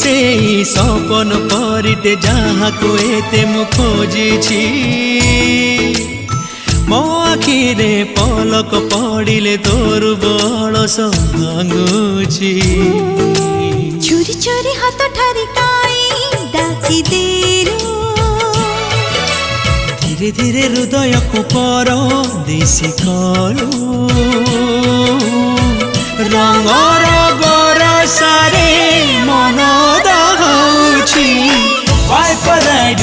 से सपन परिते जहाँ को एते मु खोजी मो आखिरे पलक पड़िले तोर बड़स भांगुची चोरी चोरी हाथ ठारी काई डाकी देरो धीरे धीरे हृदय को पर देसी करो रंगर बरसारे मन दहाउछि वाइफ राइड